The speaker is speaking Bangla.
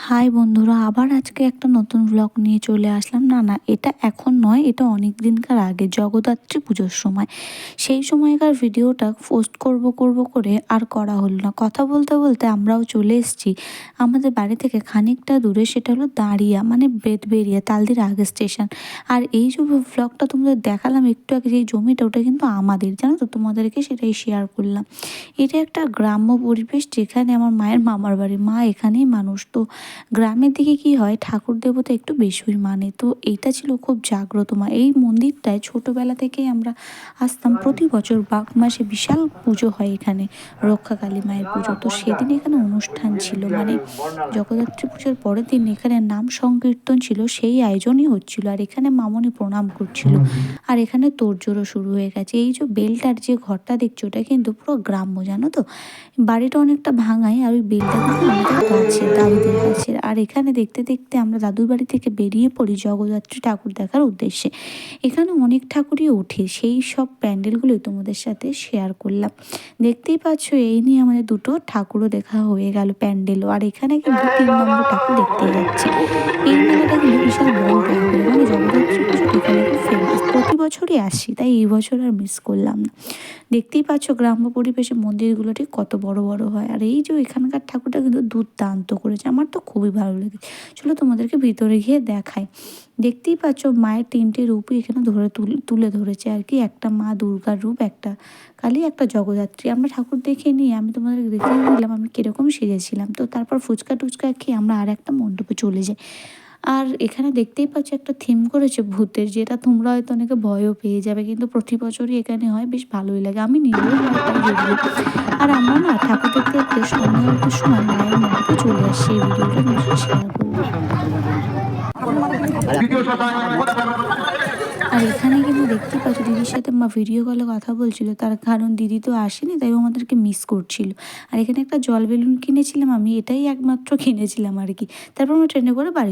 হাই বন্ধুরা, আবার আজকে একটা নতুন ব্লগ নিয়ে চলে আসলাম। না এটা এখন নয়, এটা অনেক দিনকার আগে জগদ্ধাত্রী পুজোর সময়। সেই সময়কার ভিডিওটা পোস্ট করব করে আর করা হলো না। কথা বলতে বলতে আমরাও চলে এসেছি আমাদের বাড়ি থেকে খানিকটা দূরে, সেটা হলো দাঁড়িয়া মানে বেতবেরিয়া, তালদির আগে স্টেশন। আর এই যে ব্লগটা তোমাদের দেখালাম একটু আগে, যে জমিটা ওটা কিন্তু আমাদের, জানো তো, তোমাদেরকে সেটাই শেয়ার করলাম। এটা একটা গ্রাম্য পরিবেশ, যেখানে আমার মায়ের মামার বাড়ি, মা এখানেই মানুষ। তো গ্রামের দিকে কি হয়, ঠাকুর দেবতা একটু বেশি মানে, তো এইটা ছিল খুব জাগ্রত মা। এই মন্দিরটায় ছোটবেলা থেকেই আমরা আসতাম। প্রতি বছর বাঘ মাসে বিশাল পুজো হয় এখানে, রক্ষাকালী মায়ের পুজো। তো সেদিন এখানে অনুষ্ঠান ছিল, মানে জগদ্ধাত্রী পুজোর পরের দিন এখানে নাম সংকীর্তন ছিল, সেই আয়োজনই হচ্ছিল। আর এখানে মামনি প্রণাম করছিল, আর এখানে তোড়জোড়ও শুরু হয়ে গেছে। এই যে বেলটার যে ঘরটা দেখছো, ওটা কিন্তু পুরো গ্রাম্য, জানো তো। বাড়িটা অনেকটা ভাঙাই, আর ওই বেলটা কিন্তু আমাদের গাছের, দাদুদের গাছের। আর এখানে দেখতে দেখতে আমরা দাদুর বাড়ি থেকে বেরিয়ে পড়ি জগদ্ধাত্রী ঠাকুর দেখার উদ্দেশ্যে। এখানে অনেক ঠাকুরই ওঠে, সেই সব প্যান্ডেলগুলোই তোমাদের সাথে শেয়ার করলাম। দেখতেই পাচ্ছ, এই নিয়ে আমাদের দুটো ঠাকুরও দেখা হয়ে গেল, প্যান্ডেলও। আর এখানে কিন্তু 3 নম্বর ঠাকুর দেখতে যাচ্ছি। এই মেলাটা কিন্তু বিশাল বড় করে হয়, মানে জগদ্ধাত্রী পুজোটা এখানে খুব ফেমাস। প্রতি বছরই আসি, তাই এই বছর আর মিস করলাম না। দেখতেই পাচ্ছ গ্রাম্য পরিবেশে মন্দিরগুলো ঠিক কত বড় বড় হয়। আর এই যে এখানকার ঠাকুরটা কিন্তু দুর্দান্ত করেছে, আমার তো খুবই ভালো লেগেছে। চলো তোমাদেরকে ভিতরে গিয়ে দেখাই। দেখতেই পাচ্ছ মায়ের 3টে রূপই এখানে ধরে তুলে ধরেছে আর কি। একটা মা দুর্গার রূপ, একটা কালী, একটা জগদ্ধাত্রী। আমরা ঠাকুর দেখে নিয়ে আমি তোমাদের দেখিয়ে দিলাম আমি কীরকম সেজেছিলাম। তো তারপর ফুচকা টুচকা খেয়ে আমরা আর একটা মণ্ডপে চলে যাই। আর এখানে দেখতেই পাচ্ছ একটা থিম করেছে ভূতের, যেটা তোমরা হয়তো অনেকে ভয়ও পেয়ে যাবে, কিন্তু প্রতি বছরই এখানে হয়, বেশ ভালোই লাগে। আমি নিজেও ভয় পাই যদিও। আর আমরা না ঠাকুর দেখতে দেখতে সন্ধ্যা আরতির সময় মায়ের মণ্ডপে চলে আসছি, এই ভিডিওটা তোমার সাথে শেয়ার করলাম। আর এখানে কিন্তু দেখতেই পাচ্ছ দিদির সাথে মা ভিডিও কলে কথা বলছিল, তার কারণ দিদি তো আসেনি, তাই ও আমাদেরকে মিস করছিল। আর এখানে একটা জল বেলুন কিনেছিলাম আমি, এটাই একমাত্র কিনেছিলাম আর কি। তারপর আমরা ট্রেনে করে বাড়ি